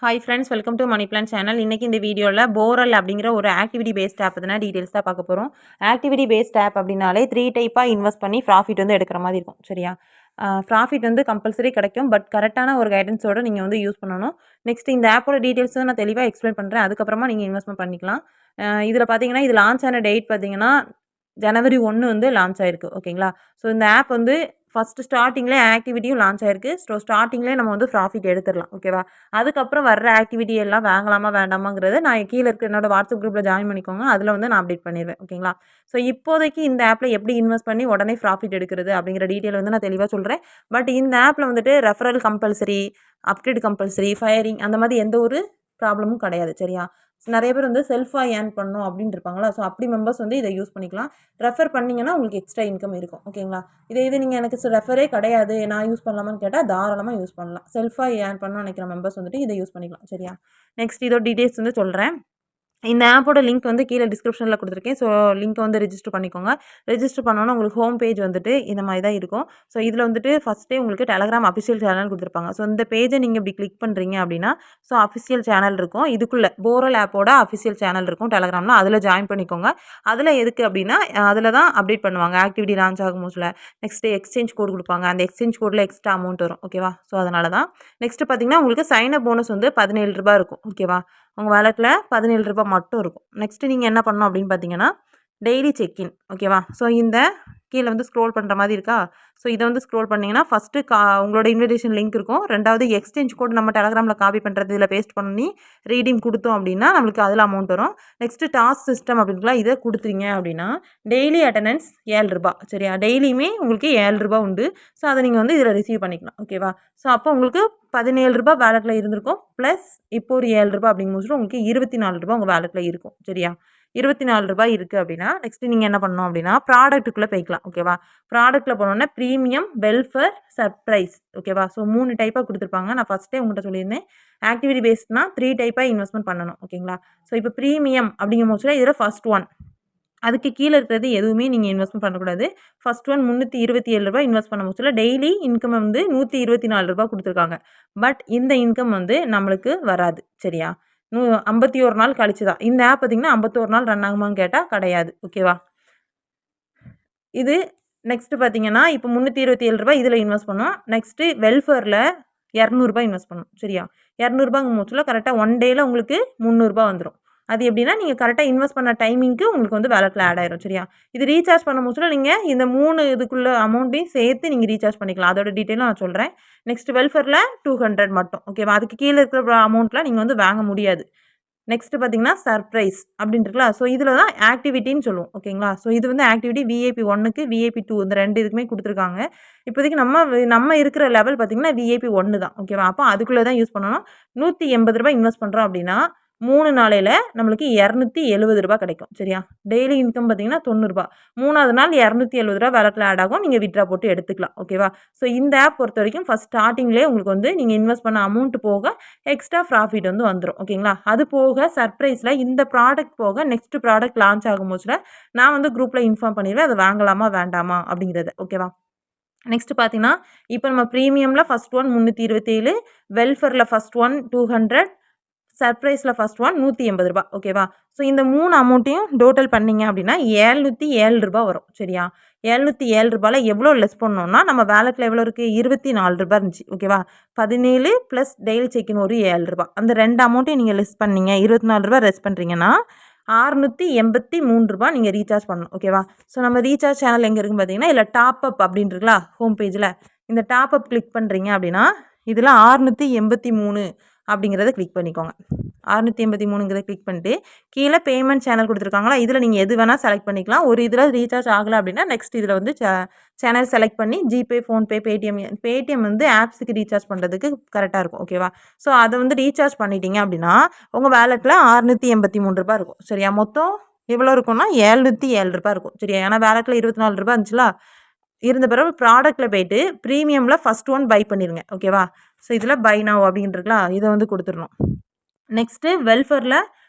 Hi friends, welcome to money plan channel. இன்றைக்கி இந்த வீடியோவில் போரல் அப்படிங்கிற ஒரு ஆக்டிவிட்டி பேஸ்ட் ஆப் தான் டீட்டெயில்ஸ் தான் பார்க்க போகிறோம். ஆக்டிவிட்டி பேஸ்ட் ஆப் அப்படின்னாலே 3 டைப்பாக இன்வெஸ்ட் பண்ணி ப்ராஃபிட் வந்து எடுக்கிற மாதிரி இருக்கும். சரியா? ப்ராஃபிட் வந்து கம்பல்சரி கிடைக்கும். பட் கரெக்டான ஒரு கைடன்ஸோடு நீங்கள் வந்து யூஸ் பண்ணணும். நெக்ஸ்ட் இந்த ஆப்போட டீட்டெயில்ஸ் நான் தெளிவாக எக்ஸ்பிளைன் பண்ணுறேன். அதுக்கப்புறமா நீங்கள் இன்வெஸ்ட்மெண்ட் பண்ணிக்கலாம். இதில் பார்த்தீங்கன்னா இது லான்ச் ஆன டேட் பார்த்தீங்கன்னா ஜனவரி 1 வந்து லான்ச் ஆயிருக்கு. ஓகேங்களா? ஸோ இந்த ஆப் வந்து ஃபஸ்ட்டு ஸ்டார்டிங்லேயே ஆக்டிவிட்டியும் லான்ச் ஆயிருக்கு. ஸோ ஸ்டார்டிங்லேயே நம்ம வந்து ப்ராஃபிட் எடுத்துடலாம். ஓகேவா? அதுக்கப்புறம் வர்ற ஆக்டிவிட்டி எல்லாம் வாங்கலாமா வேண்டாமாங்கிறத நான் கீழே இருக்க என்னோட வாட்ஸ்அப் குரூப்பில் ஜாயின் பண்ணிக்கோங்க. அதில் வந்து நான் அப்டேட் பண்ணிடுவேன். ஓகேங்களா? ஸோ இப்போதைக்கு இந்த ஆப்பில் எப்படி இன்வெஸ்ட் பண்ணி உடனே ப்ராஃபிட் எடுக்கிறது அப்படிங்கிற டீட்டெயில் வந்து நான் தெளிவாக சொல்கிறேன். பட் இந்த ஆப்பில் வந்துட்டு referral compulsory, upgrade compulsory, firing அந்த மாதிரி எந்த ஒரு ப்ராப்ளமும் கிடையாது. சரியா? நிறைய பேர் வந்து செல்ஃபாக ஏர்ன் பண்ணணும் அப்படின்னு இருப்பாங்களா? ஸோ அப்படி மெம்பர்ஸ் வந்து இதை யூஸ் பண்ணிக்கலாம். ரெஃபர் பண்ணிங்கன்னா உங்களுக்கு எக்ஸ்ட்ரா இன்கம் இருக்கும். ஓகேங்களா? இது நீங்கள் எனக்கு ரெஃபரே கிடையாது, நான் யூஸ் பண்ணலாமான்னு கேட்டால் தாராளமாக யூஸ் பண்ணலாம். செல்ஃபாக ஏர்ன் பண்ணணும்னு நினைக்கிற மெம்பர்ஸ் வந்துட்டு இதை யூஸ் பண்ணிக்கலாம். சரியா? நெக்ஸ்ட் இதோட டீட்டெயில்ஸ் வந்து சொல்கிறேன். இந்த ஆப்போட லிங்க் வந்து கீழே டிஸ்கிரிப்ஷனில் கொடுத்துருக்கேன். ஸோ லிங்க்கை வந்து ரெஜிஸ்டர் பண்ணிக்கோங்க. ரெஜிஸ்டர் பண்ணோன்னா உங்களுக்கு ஹோம் பேஜ் வந்துட்டு இந்த மாதிரி தான் இருக்கும். ஸோ இதில் வந்துட்டு ஃபஸ்ட்டே உங்களுக்கு டெலகிராம் அஃபிஷியல் சேனல் கொடுத்துருப்பாங்க. ஸோ இந்த பேஜை நீங்கள் இப்படி கிளிக் பண்ணுறீங்க அப்படின்னா ஸோ அஃபிஷியல் சேனல் இருக்கும். இதுக்குள்ளே போரல் ஆப்போட அஃபிஷியல் சேனல் இருக்கும் டெலகிராமில். அதில் ஜாயின் பண்ணிக்கோங்க. அதில் எதுக்கு அப்படின்னா அதில் தான் அப்டேட் பண்ணுவாங்க ஆக்டிவிட்டி லான்ச் ஆகும் போதுல. நெக்ஸ்ட்டு எக்ஸ்சேஞ்ச் கோட் கொடுப்பாங்க. அந்த எக்ஸ்சேஞ்ச் கோடில் எக்ஸ்ட்ரா அமௌண்ட் வரும். ஓகேவா? ஸோ அதனால தான். நெக்ஸ்ட்டு பார்த்தீங்கன்னா உங்களுக்கு சைன் அப் போனஸ் வந்து ரூ. 17 இருக்கும். ஓகேவா? உங்கள் வாலெட்டில் ரூ. 17 மட்டும் இருக்கும். நெக்ஸ்ட்டு நீங்கள் என்ன பண்ணணும் அப்படின்னு பார்த்தீங்கன்னா டெய்லி செக்இன். ஓகேவா? ஸோ இந்த கீழே வந்து ஸ்க்ரோல் பண்ணுற மாதிரி இருக்கா? ஸோ இதை வந்து ஸ்க்ரோல் பண்ணிங்கன்னா ஃபஸ்ட்டு உங்களோட இன்விடேஷன் லிங்க் இருக்கும். ரெண்டாவது எக்ஸ்சேஞ்ச் கோட் நம்ம டெலகிராமில் காப்பி பண்ணுறது இதில் பேஸ்ட் பண்ணி ரீடீம் கொடுத்தோம் அப்படின்னா நம்மளுக்கு அதில் அமௌண்ட் வரும். நெக்ஸ்ட்டு டாஸ்க் சிஸ்டம் அப்படின்லாம் இதை கொடுத்துறீங்க அப்படின்னா டெய்லி அட்டண்டன்ஸ் ரூ. 7. சரியா? டெய்லியுமே உங்களுக்கு ரூ. 7 உண்டு. ஸோ அதை நீங்கள் வந்து இதில் ரிசீவ் பண்ணிக்கலாம். ஓகேவா? ஸோ அப்போ உங்களுக்கு ரூ. 17 வேலெட்டில் இருந்திருக்கும். ப்ளஸ் இப்போ ஒரு ரூ. 7 அப்படிங்கும்போது உங்களுக்கு ரூ. 24 உங்கள் வேலெட்டில் இருக்கும். சரியா? ரூ. 24 இருக்குது அப்படின்னா நெக்ஸ்ட்டு நீங்கள் என்ன பண்ணணும் அப்படின்னா ப்ராடக்ட்டுக்குள்ளே போய்க்கலாம். ஓகேவா? ப்ராடக்ட்டில் போனோன்னா ப்ரீமியம், வெல்ஃபேர், சர்ப்ரைஸ். ஓகேவா? ஸோ 3 டைப்பாக கொடுத்துருப்பாங்க. நான் ஃபஸ்ட்டே உங்கள்கிட்ட சொல்லியிருந்தேன் ஆக்டிவிட்டி பேஸ்ட்னா 3 டைப்பாக இன்வெஸ்ட்மெண்ட் பண்ணணும். ஓகேங்களா? ஸோ இப்போ ப்ரீமியம் அப்படிங்கும் போது இதில் ஃபஸ்ட் ஒன் அதுக்கு கீழே இருக்கிறது எதுவுமே நீங்கள் இன்வெஸ்ட்மெண்ட் பண்ணக்கூடாது. ஃபஸ்ட் ஒன் ரூ. 327 இன்வெஸ்ட் பண்ண முடிச்சல டெய்லி இன்கம் வந்து ரூ. 124 கொடுத்துருக்காங்க. பட் இந்த இன்கம் வந்து நம்மளுக்கு வராது. சரியா? 51 நாள் கழிச்சு தான். இந்த ஆப் பார்த்தீங்கன்னா 51 நாள் ரன் ஆகுமான்னு கேட்டால் கிடையாது. ஓகேவா? இது நெக்ஸ்ட்டு பார்த்தீங்கன்னா இப்போ ரூ. 327 இதில் இன்வெஸ்ட் பண்ணோம். நெக்ஸ்ட்டு வெல்ஃபேரில் ரூ. 200 இன்வெஸ்ட் பண்ணணும். சரியா? ரூ. 200 முடிச்சல கரெக்டாக 1 டேயில் உங்களுக்கு ரூ. 300 வந்துடும். அது எப்படின்னா நீங்கள் கரெக்டாக இன்வெஸ்ட் பண்ண டைமிங்க்கு உங்களுக்கு வந்து வேலெட்டில் ஆட் ஆயிரும். சரியா? இது ரீசார்ஜ் பண்ண முடிச்சல நீங்கள் இந்த 3 இதுக்குள்ள அமௌண்ட்டையும் சேர்த்து நீங்கள் ரீசார்ஜ் பண்ணிக்கலாம். அதோட டீட்டெயிலும் நான் சொல்கிறேன். நெக்ஸ்ட் வெல்ஃபேரில் 200 மட்டும். ஓகேவா? அதுக்கு கீழே இருக்கிற அமௌண்ட்லாம் நீங்கள் வந்து வாங்க முடியாது. நெக்ஸ்ட்டு பார்த்தீங்கன்னா சர்ப்ரைஸ் அப்படின்னு இருக்குல்ல. ஸோ இதில் தான் ஆக்டிவிட்டின்னு சொல்லுவோம். ஓகேங்களா? ஸோ இது வந்து ஆக்டிவிட்டி VIP 1க்கு VIP 2 இந்த 2 இதுக்குமே கொடுத்துருக்காங்க. இப்போதைக்கு நம்ம இருக்கிற லெவல் பார்த்தீங்கன்னா VIP 1 தான். ஓகேவா? அப்போ அதுக்குள்ளே தான் யூஸ் பண்ணணும். ரூ. 180 இன்வெஸ்ட் பண்ணுறோம் அப்படின்னா 3 நாளையில் நம்மளுக்கு ரூ. 270 கிடைக்கும். சரியா? டெய்லி இன்கம் பார்த்தீங்கன்னா ரூ. 90. 3வது நாள் ரூ. 270 வேலெட்டில் ஆட் ஆகும். நீங்கள் வித்ட்ரா போட்டு எடுத்துக்கலாம். ஓகேவா? ஸோ இந்த ஆப் பொறுத்த வரைக்கும் ஃபஸ்ட் ஸ்டார்டிங்லேயே உங்களுக்கு வந்து நீங்கள் இன்வெஸ்ட் பண்ண அமௌண்ட் போக எக்ஸ்ட்ரா ப்ராஃபிட் வந்து வந்துடும். ஓகேங்களா? அது போக சர்ப்ரைஸில் இந்த ப்ராடக்ட் போக நெக்ஸ்ட் ப்ராடக்ட் லான்ச் ஆகும்போது நான் வந்து குரூப்பில் இன்ஃபார்ம் பண்ணிடுவேன். அதை வாங்கலாமா வேண்டாமா அப்படிங்கிறத. ஓகேவா? நெக்ஸ்ட் பார்த்தீங்கன்னா இப்போ நம்ம ப்ரீமியமில் ஃபஸ்ட் ஒன் 327, வெல்ஃபேரில் ஃபஸ்ட் ஒன் 200, சர்ப்ரைஸில் ஃபஸ்ட் ஒன் ரூ. 180. ஓகேவா? ஸோ இந்த 3 அமௌண்ட்டையும் டோட்டல் பண்ணிங்க அப்படின்னா ரூ. 707 வரும். சரியா? ரூ. 707 எவ்வளோ லெஸ் பண்ணோம்னா நம்ம வேலெட்டில் எவ்வளோ இருக்குது? ரூ. 24 இருந்துச்சு. ஓகேவா? 17 ப்ளஸ் டெய்லி செக்கின் ஒரு ரூ. 7. அந்த 2 அமௌண்ட்டையும் நீங்கள் லெஸ் பண்ணீங்க ரூ. 24 லெஸ் பண்ணுறீங்கன்னா ரூ. 683 நீங்கள் ரீசார்ஜ் பண்ணணும். ஓகேவா? ஸோ நம்ம ரீசார்ஜ் சேனல் எங்கே இருக்குன்னு பார்த்தீங்கன்னா இதில் டாப் அப் அப்படின்னு இருக்குங்களா ஹோம் பேஜில் இந்த டாப் அப் கிளிக் பண்ணுறீங்க அப்படின்னா இதில் 683 அப்படிங்கிறத கிளிக் பண்ணிக்கோங்க. 683ங்கிறத கிளிக் பண்ணிட்டு கீழே பேமெண்ட் சேனல் கொடுத்துருக்காங்களா இதில் நீங்கள் எது வேணால் செலக்ட் பண்ணிக்கலாம். ஒரு இதில் ரீசார்ஜ் ஆகலை அப்படின்னா நெக்ஸ்ட் இதில் வந்து சேனல் செலக்ட் பண்ணி ஜிபே, ஃபோன்பே, பேடிஎம் வந்து ஆப்ஸுக்கு ரீசார்ஜ் பண்ணுறதுக்கு கரெக்டாக இருக்கும். ஓகேவா? ஸோ அதை வந்து ரீசார்ஜ் பண்ணிட்டீங்க அப்படின்னா உங்கள் வேலெட்டில் ரூ. 683 இருக்கும். சரியா? மொத்தம் எவ்வளோ இருக்கும்னா ரூ. 707 இருக்கும். சரியா? ஏன்னா வேலெட்டில் ரூ. 24 இருந்துச்சுல இருந்த பிறகு ப்ராடக்ட்டில் போய்ட்டு ப்ரீமியமில் ஃபஸ்ட் ஒன் பை பண்ணிடுங்க. ஓகேவா? ஸோ இதில் பை நவ் அப்படின்ட்டுருக்கலாம் இதை வந்து கொடுத்துடணும். நெக்ஸ்ட்டு வெல்ஃபேரில்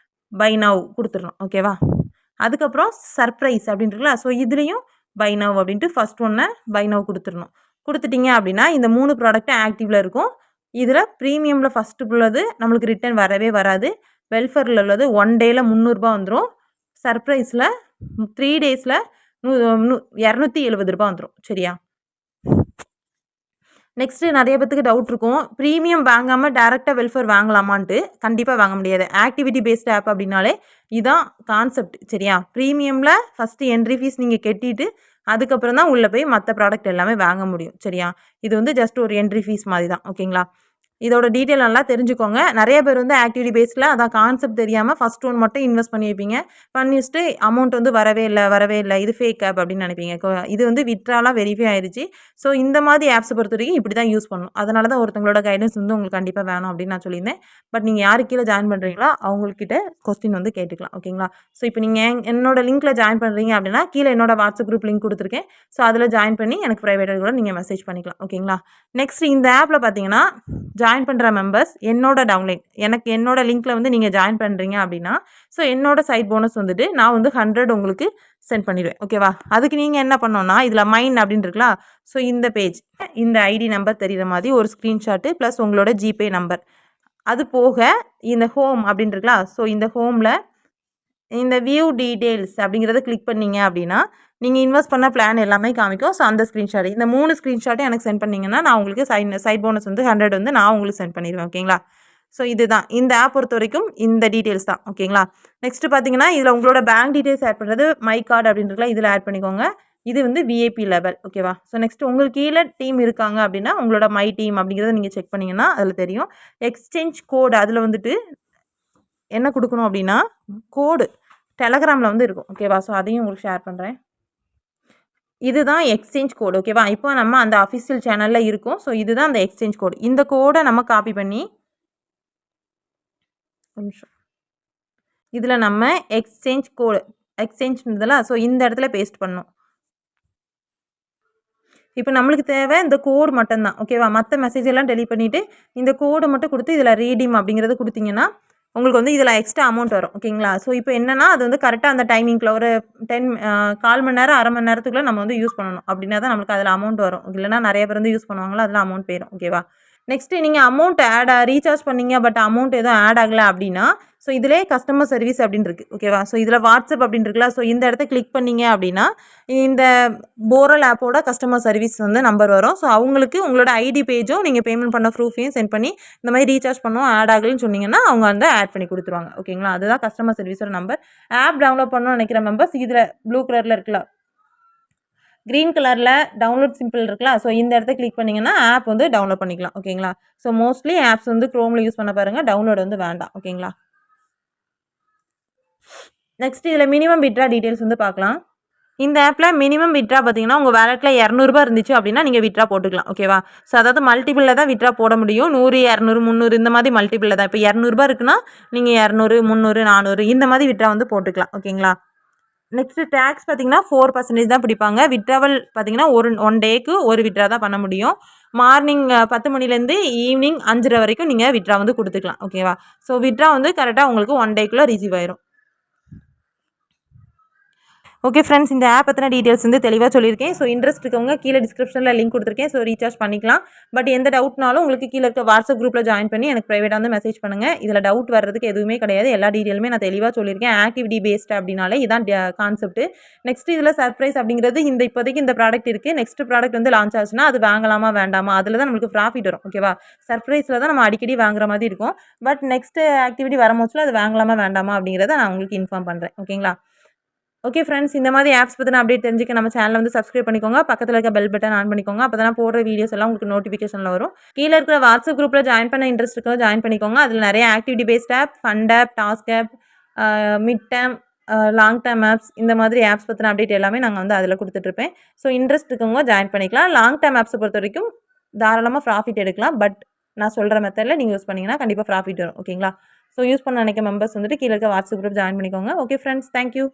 பை நவ் கொடுத்துடணும். ஓகேவா? அதுக்கப்புறம் சர்ப்ரைஸ் அப்படின்ட்டுருக்கலாம் ஸோ இதுலேயும் பை நவ் அப்படின்ட்டு ஃபஸ்ட் ஒன்னை பை நவ் கொடுத்துடணும். கொடுத்துட்டிங்க அப்படின்னா இந்த 3 ப்ராடக்ட்டும் ஆக்டிவில் இருக்கும். இதில் ப்ரீமியமில் ஃபஸ்ட்டு உள்ளது நம்மளுக்கு ரிட்டர்ன் வரவே வராது. வெல்ஃபேரில் உள்ளது 1 டேயில் ₹300 வந்துடும். சர்ப்ரைஸில் 3 டேஸில் ₹270 வந்துடும். சரியா? நெக்ஸ்ட்டு நிறைய பேத்துக்கு டவுட் இருக்கும், ப்ரீமியம் வாங்காமல் டேரெக்டாக வெல்ஃபேர் வாங்கலாமான்ட்டு. கண்டிப்பாக வாங்க முடியாது. ஆக்டிவிட்டி பேஸ்ட் ஆப் அப்படின்னாலே இதுதான் கான்செப்ட். சரியா? ப்ரீமியமில் ஃபஸ்ட்டு என்ட்ரி ஃபீஸ் நீங்கள் கட்டிட்டு அதுக்கப்புறம் தான் உள்ளே போய் மற்ற ப்ராடக்ட் எல்லாமே வாங்க முடியும். சரியா? இது வந்து ஜஸ்ட் ஒரு என்ட்ரி ஃபீஸ் மாதிரி தான். ஓகேங்களா? இதோட டீட்டெயில் நல்லா தெரிஞ்சுக்கோங்க. நிறைய பேர் வந்து ஆக்டிவிட்டி பேஸில் அதான் கான்செப்ட் தெரியாமல் ஃபஸ்ட் ஒன் மட்டும் இன்வெஸ்ட் பண்ணி வைப்பீங்க. பண்ணி வச்சுட்டு அமௌண்ட் வந்து வரவே இல்லை இது ஃபேக் ஆப் அப்படின்னு நினைப்பீங்க. இது வந்து விட்ராலாம் வெரிஃபை ஆயிடுச்சு. ஸோ இந்த மாதிரி ஆப்ஸை பொறுத்த வரைக்கும் இப்படி தான் யூஸ் பண்ணணும். அதனால தான் ஒருத்தங்களோட கைடன்ஸ் வந்து உங்களுக்கு கண்டிப்பாக வேணும் அப்படின்னு நான் சொல்லியிருந்தேன். பட் நீங்கள் யாரு கீழே ஜாயின் பண்ணுறீங்களோ அவங்கக்கிட்ட கொஸ்டின் வந்து கேட்டுக்கலாம். ஓகேங்களா? ஸோ இப்போ நீங்கள் என்னோட லிங்க்கில் ஜாயின் பண்ணுறீங்க அப்படின்னா கீழே என்னோட வாட்ஸ்அப் குரூப் லிங்க் கொடுத்துருக்கேன். ஸோ அதில் ஜாயின் பண்ணி எனக்கு ப்ரைவேட்டாக கூட நீங்கள் மெசேஜ் பண்ணிக்கலாம். ஓகேங்களா? நெக்ஸ்ட் இந்த ஆப்பில் பார்த்தீங்கன்னா ஜாயின் பண்ணுற மெம்பர்ஸ் என்னோட டவுன்லைன் எனக்கு என்னோட லிங்க்கில் வந்து நீங்கள் ஜாயின் பண்ணுறீங்க அப்படின்னா ஸோ என்னோட சைட் போனஸ் வந்துட்டு நான் வந்து 100 உங்களுக்கு சென்ட் பண்ணிடுவேன். ஓகேவா? அதுக்கு நீங்கள் என்ன பண்ணோன்னா இதில் மைன் அப்படின்னு இருக்கலாம். ஸோ இந்த பேஜ் இந்த ஐடி நம்பர் தெரிகிற மாதிரி ஒரு ஸ்க்ரீன்ஷாட்டு ப்ளஸ் உங்களோட ஜிபே நம்பர், அது போக இந்த ஹோம் அப்படின்னு இருக்கலாம். ஸோ இந்த ஹோமில் இந்த வியூ டீட்டெயில்ஸ் அப்படிங்கிறத கிளிக் பண்ணிங்க அப்படின்னா நீங்கள் இன்வெஸ்ட் பண்ண பிளான் எல்லாமே காமிக்கும். ஸோ அந்த ஸ்க்ரீன்ஷாட் இந்த 3 ஸ்க்ரீன்ஷாட்டும் எனக்கு சென்ட் பண்ணிங்கன்னா நான் உங்களுக்கு சைட் போனஸ் வந்து 100 வந்து நான் உங்களுக்கு சென்ட் பண்ணிடுவேன். ஓகேங்களா? ஸோ இதுதான் இந்த ஆப் பொறுத்த வரைக்கும் இந்த டீட்டெயில்ஸ் தான். ஓகேங்களா? நெக்ஸ்ட்டு பார்த்தீங்கன்னா இதில் உங்களோட பேங்க் டீட்டெயில்ஸ் ஆட் பண்ணுறது மை கார்டு அப்படின்றதுலாம் இதில் ஆட் பண்ணிக்கோங்க. இது வந்து விஐபி லெவல். ஓகேவா? ஸோ நெக்ஸ்ட் உங்களுக்கு கீழே டீம் இருக்காங்க அப்படின்னா உங்களோட மை டீம் அப்படிங்கிறத நீங்கள் செக் பண்ணிங்கன்னா அதில் தெரியும். எக்ஸ்சேஞ்ச் கோடு அதில் வந்துட்டு என்ன கொடுக்கணும் அப்படின்னா கோடு டெலகிராமில் வந்து இருக்கும். ஓகேவா? ஸோ அதையும் உங்களுக்கு ஷேர் பண்ணுறேன். இதுதான் எக்ஸ்சேஞ்ச் கோடு. ஓகேவா? இப்போ நம்ம அந்த அஃபிஷியல் சேனலில் இருக்கும். ஸோ இதுதான் அந்த எக்ஸ்சேஞ்ச் கோடு. இந்த கோடை நம்ம காப்பி பண்ணி இதில் நம்ம எக்ஸ்சேஞ்ச் கோடு எக்ஸ்சேஞ்ச்ன்றதுல ஸோ இந்த இடத்துல பேஸ்ட் பண்ணணும். இப்போ நம்மளுக்கு தேவை இந்த கோடு மட்டும்தான். ஓகேவா? மற்ற மெசேஜ் எல்லாம் டெலிட் பண்ணிவிட்டு இந்த கோடை மட்டும் கொடுத்து இதில் ரீடீம் அப்படிங்கிறது கொடுத்தீங்கன்னா உங்களுக்கு வந்து இதில் எக்ஸ்ட்ரா அமௌண்ட் வரும். ஓகேங்களா? ஸோ இப்போ என்னென்னா அது வந்து கரெக்டாக அந்த டைமிங்கில் ஒரு 1/4 மணி நேரம் அரை மணி நேரத்துக்குள்ளே நம்ம வந்து யூஸ் பண்ணணும். அப்படின்னா தான் நம்மளுக்கு அதில் அமௌண்ட் வரும். இல்லைனா நிறைய பேர் வந்து யூஸ் பண்ணுவாங்களோ அதில் அமௌண்ட் போயிடும். ஓகேவா? நெக்ஸ்ட்டு நீங்கள் அமௌண்ட் ரீசார்ஜ் பண்ணீங்க பட் அமௌண்ட் எதுவும் ஆட் ஆகலை அப்படின்னா ஸோ இதிலே கஸ்டமர் சர்வீஸ் அப்படின்னு இருக்குது. ஓகேவா? ஸோ இதில் வாட்ஸ்அப் அப்படின்னு இருக்குல்ல. ஸோ இந்த இடத்த கிளிக் பண்ணிங்க அப்படின்னா இந்த போரல் ஆப்போட கஸ்டமர் சர்வீஸ் வந்து நம்பர் வரும். ஸோ அவங்களுக்கு உங்களோட ஐடி பேஜும் நீங்கள் பேமெண்ட் பண்ண ப்ரூஃபையும் சென்ட் பண்ணி இந்த மாதிரி ரீசார்ஜ் பண்ணோம் ஆட் ஆகலன்னு சொன்னீங்கன்னா அவங்க வந்து ஆட் பண்ணி கொடுத்துருவாங்க. ஓகேங்களா? அதுதான் கஸ்டமர் சர்வீஸோட நம்பர். ஆப் டவுன்லோட் பண்ணணும்னு நினைக்கிற மெம்பர்ஸ் இதில் ப்ளூ கலரில் இருக்குல்ல க்ரீன் கலரில் டவுன்லோட் சிம்பிள் இருக்குல்ல. ஸோ இந்த இடத்த கிளிக் பண்ணிங்கன்னா ஆப் வந்து டவுன்லோட் பண்ணிக்கலாம். ஓகேங்களா? ஸோ மோஸ்ட்லி ஆப்ஸ் வந்து க்ரோமில் யூஸ் பண்ண பாருங்கள். டவுன்லோட் வந்து வேண்டாம். ஓகேங்களா? நெக்ஸ்ட் இதில் மினிமம் விட்ரா டீட்டெயில்ஸ் வந்து பார்க்கலாம். இந்த ஆப்பில் மினிமம் விட்ரா பார்த்தீங்கன்னா உங்கள் வேலெட்டில் ₹200 இருந்துச்சு அப்படின்னா நீங்கள் விட்ரா போட்டுக்கலாம். ஓகேவா? ஸோ அதாவது மல்டிபிளில் தான் விட்ரா போட முடியும். 100, 200, 300 இந்த மாதிரி மல்டிபிளில் தான். இப்போ ₹200 இருக்குன்னா நீங்கள் 200, 300, 400 இந்த மாதிரி விட்ரா வந்து போட்டுக்கலாம். ஓகேங்களா? நெக்ஸ்ட்டு டேக்ஸ் பார்த்தீங்கன்னா 4% தான் பிடிப்பாங்க. விட்ராவல் பார்த்தீங்கன்னா ஒன் டேக்கு ஒரு விட்ரா தான் பண்ண முடியும். மார்னிங் 10 மணிலேருந்து ஈவினிங் 5:30 வரைக்கும் நீங்கள் விட்ரா வந்து கொடுத்துக்கலாம். ஓகேவா? ஸோ விட்ரா வந்து கரெக்டாக உங்களுக்கு 1 டேக்குள்ளே ரிசீவ் ஆயிரும். ஓகே ஃப்ரெண்ட்ஸ், இந்த ஆப் பற்றின டீட்டெயில்ஸ் வந்து தெளிவாக சொல்லியிருக்கேன். ஸோ இன்ட்ரெஸ்ட் இருக்கவங்க கீழே டிஸ்கிரிப்ஷனில் லிங்க் கொடுத்துருக்கேன். ஸோ ரீசார்ஜ் பண்ணிக்கலாம். பட் எந்த டவுட்னாலும் உங்களுக்கு கீழே இருக்க வாட்ஸ்அப் குரூப்பில் ஜாயின் பண்ணி எனக்கு ப்ரைவேட்டாக வந்து மெசேஜ் பண்ணுங்கள். இதில் டவுட் வர்றதுக்கு எதுவுமே கிடையாது. எல்லா டீட்டெயிலுமே நான் தெளிவாக சொல்லியிருக்கேன். ஆக்டிவிட்டி பேஸ்ட் அப்படின்னாலே இதான் கான்செப்ட். நெக்ஸ்ட் இதில் சர்ப்ரைஸ் அப்படிங்கிறது இப்போதைக்கு இந்த ப்ராடக்ட் இருக்குது. நெக்ஸ்ட் ப்ராடக்ட் வந்து லான்ச் ஆச்சுன்னா அது வாங்கலாமா வேண்டாமா அதில் தான் நம்மளுக்கு ப்ராஃபிட் வரும். ஓகேவா? சர்ப்ரைஸில் தான் நம்ம அடிக்கடி வாங்குற மாதிரி இருக்கும். பட் நெக்ஸ்ட் ஆக்டிவிட்டி வரும்போது அது வாங்கலாமா வேண்டாமா அப்படிங்கிறத நான் உங்களுக்கு இன்ஃபார்ம் பண்ணுறேன். ஓகேங்களா? ஓகே ஃப்ரெண்ட்ஸ், இந்த மாதிரி ஆப்ஸ் பற்றின அப்டேட் தெரிஞ்சுக்க நம்ம சேனலை வந்து சப்ஸ்கிரைப் பண்ணிக்கோங்க. பக்கத்தில் இருக்க பெல் பட்டன் ஆன் பண்ணிக்கோங்க. அப்போ தான் போடுற வீடியோஸ் எல்லாம் உங்களுக்கு நோட்டிஃபிகேஷனில் வரும். கீழே இருக்கிற வாட்ஸ்அப் குரூப்பில் ஜாயின் பண்ண இன்ட்ரெஸ்ட் இருக்கோ ஜாயின் பண்ணிக்கோங்க. அதில் நிறைய activity based app, fund app, task app, mid term, long term apps இந்த மாதிரி ஆப்ஸ் பற்றின அப்டேட் எல்லாமே நாங்கள் வந்து அதில் கொடுத்துட்ருப்பேன். ஸோ இன்ட்ரெஸ்ட் இருக்கவங்க ஜாயின் பண்ணிக்கலாம். லாங் டேர்ம் ஆப்ஸை பொறுத்த வரைக்கும் தாராளமாக ப்ராஃபிட் எடுக்கலாம். பட் நான் சொல்கிற மெத்தடில் நீங்கள் யூஸ் பண்ணிங்கன்னா கண்டிப்பாக ப்ராஃபிட் வரும். ஓகேங்களா? ஸோ யூஸ் பண்ண நினைக்க மெம்பர்ஸ் வந்துட்டு கீழே இருக்க வாட்ஸ்அப் குரூப் ஜாயின் பண்ணிக்கோங்க. Okay friends, thank you.